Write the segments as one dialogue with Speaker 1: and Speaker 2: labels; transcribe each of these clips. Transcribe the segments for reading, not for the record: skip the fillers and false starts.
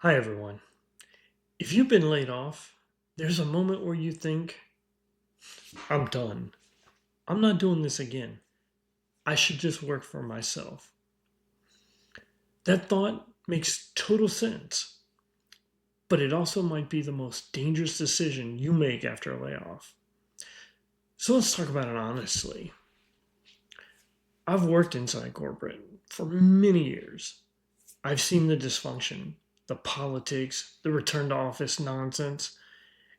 Speaker 1: Hi, everyone. If you've been laid off, there's a moment where you think, I'm done. I'm not doing this again. I should just work for myself. That thought makes total sense, but it also might be the most dangerous decision you make after a layoff. So let's talk about it honestly. I've worked inside corporate for many years. I've seen the dysfunction, the politics, the return to office nonsense,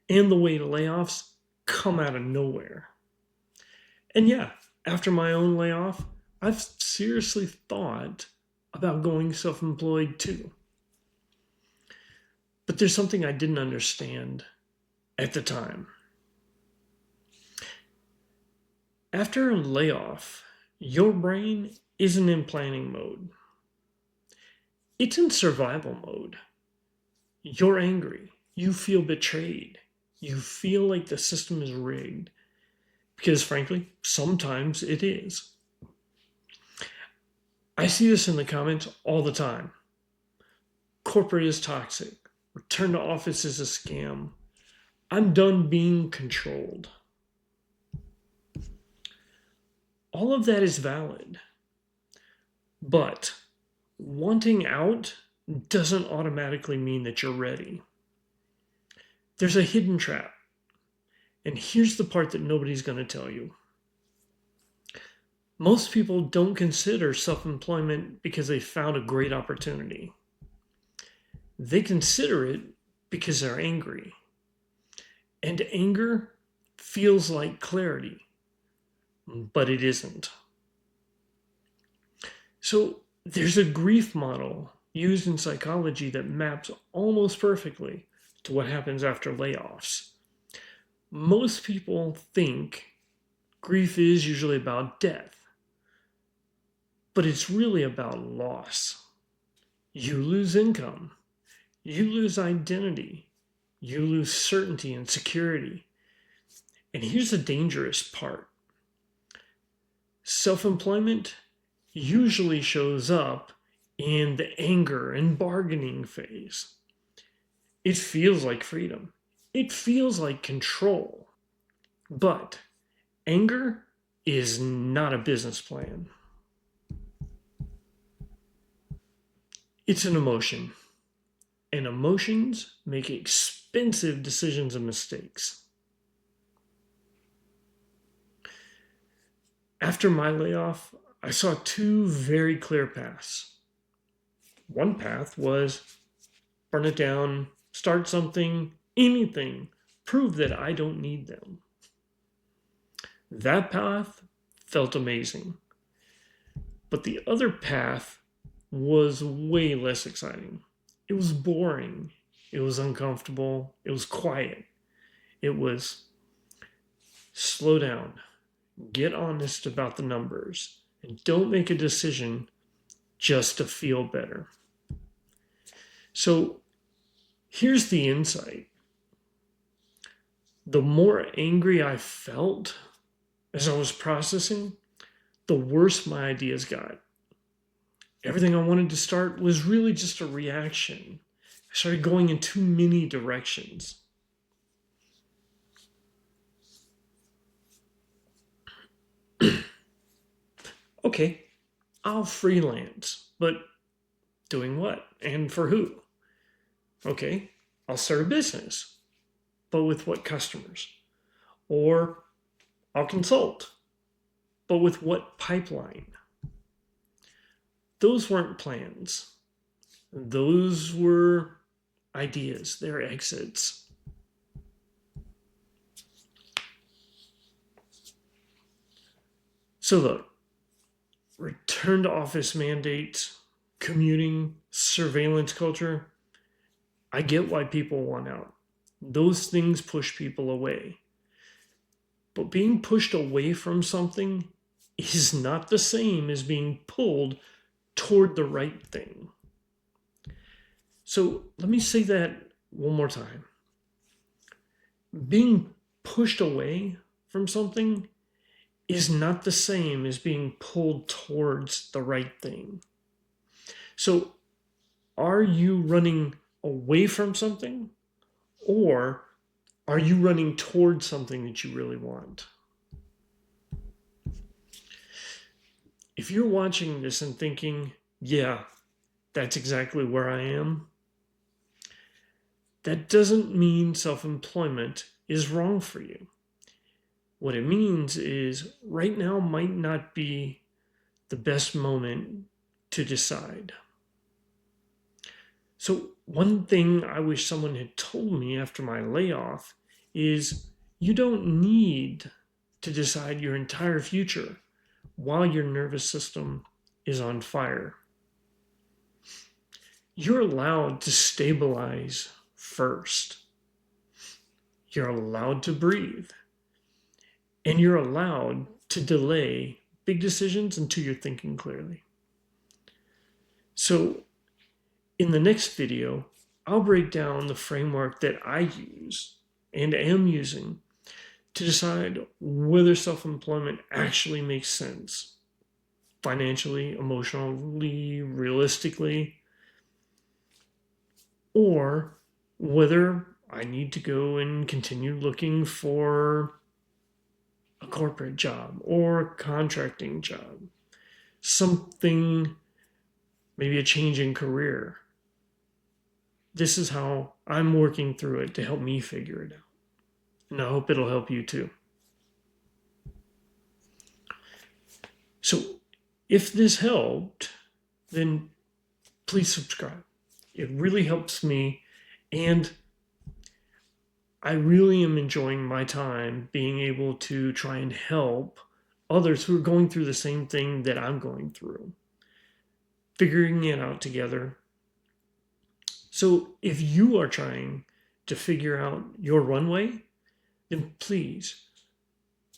Speaker 1: and the way layoffs come out of nowhere. And yeah, after my own layoff, I've seriously thought about going self employed too. But there's something I didn't understand at the time. After a layoff, your brain isn't in planning mode, it's in survival mode. You're angry, you feel betrayed, you feel like the system is rigged. Because frankly, sometimes it is. I see this in the comments all the time. Corporate is toxic. Return to office is a scam. I'm done being controlled. All of that is valid. But wanting out doesn't automatically mean that you're ready. There's a hidden trap. And here's the part that nobody's going to tell you. Most people don't consider self employment because they found a great opportunity. They consider it because they're angry. And anger feels like clarity, but it isn't. So there's a grief model used in psychology that maps almost perfectly to what happens after layoffs. Most people think grief is usually about death, but it's really about loss. You lose income, you lose identity, you lose certainty and security. And here's the dangerous part: self employment usually shows up in the anger and bargaining phase. It feels like freedom, it feels like control. But anger is not a business plan, it's an emotion. And emotions make expensive decisions and mistakes. After my layoff, I saw two very clear paths. One path was burn it down, start something, anything, prove that I don't need them. That path felt amazing. But the other path was way less exciting. It was boring. It was uncomfortable. It was quiet. It was slow down, get honest about the numbers, and don't make a decision just to feel better. So here's the insight: the more angry I felt as I was processing, the worse my ideas got. Everything I wanted to start was really just a reaction. I started going in too many directions. Okay, I'll freelance, but doing what and for who? Okay, I'll start a business, but with what customers? Or I'll consult, but with what pipeline? Those weren't plans. Those were ideas, they're exits. So, look, return to office mandates, commuting, surveillance culture. I get why people want out. Those things push people away. But being pushed away from something is not the same as being pulled toward the right thing. So let me say that one more time. Being pushed away from something is not the same as being pulled towards the right thing. So are you running away from something, or are you running towards something that you really want? If you're watching this and thinking, yeah, that's exactly where I am, that doesn't mean self-employment is wrong for you. What it means is right now might not be the best moment to decide. So, one thing I wish someone had told me after my layoff is you don't need to decide your entire future while your nervous system is on fire. You're allowed to stabilize first. You're allowed to breathe. And you're allowed to delay big decisions until you're thinking clearly. So, in the next video, I'll break down the framework that I use and am using to decide whether self-employment actually makes sense financially, emotionally, realistically, or whether I need to go and continue looking for a corporate job or a contracting job, something, maybe a change in career. This is how I'm working through it to help me figure it out. And I hope it'll help you too. So if this helped, then please subscribe. It really helps me, and I really am enjoying my time being able to try and help others who are going through the same thing that I'm going through, figuring it out together. So if you are trying to figure out your runway, then please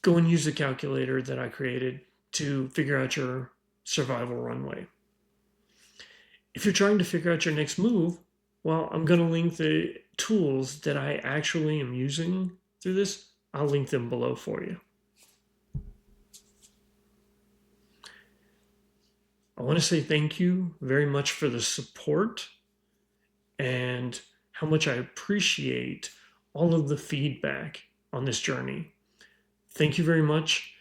Speaker 1: go and use the calculator that I created to figure out your survival runway. If you're trying to figure out your next move, well, I'm going to link the tools that I actually am using through this. I'll link them below for you. I want to say thank you very much for the support and how much I appreciate all of the feedback on this journey. Thank you very much,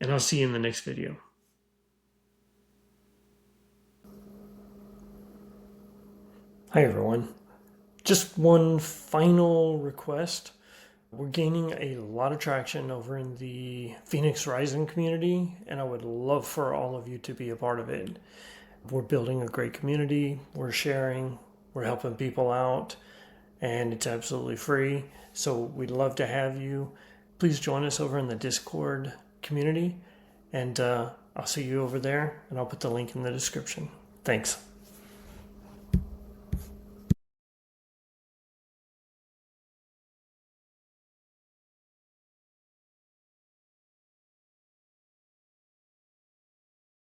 Speaker 1: and I'll see you in the next video. Hi everyone. Just one final request. We're gaining a lot of traction over in the Phoenix Rising community, and I would love for all of you to be a part of it. We're building a great community, we're sharing, we're helping people out, and it's absolutely free. So we'd love to have you. Please join us over in the Discord community, and I'll see you over there, and I'll put the link in the description. Thanks.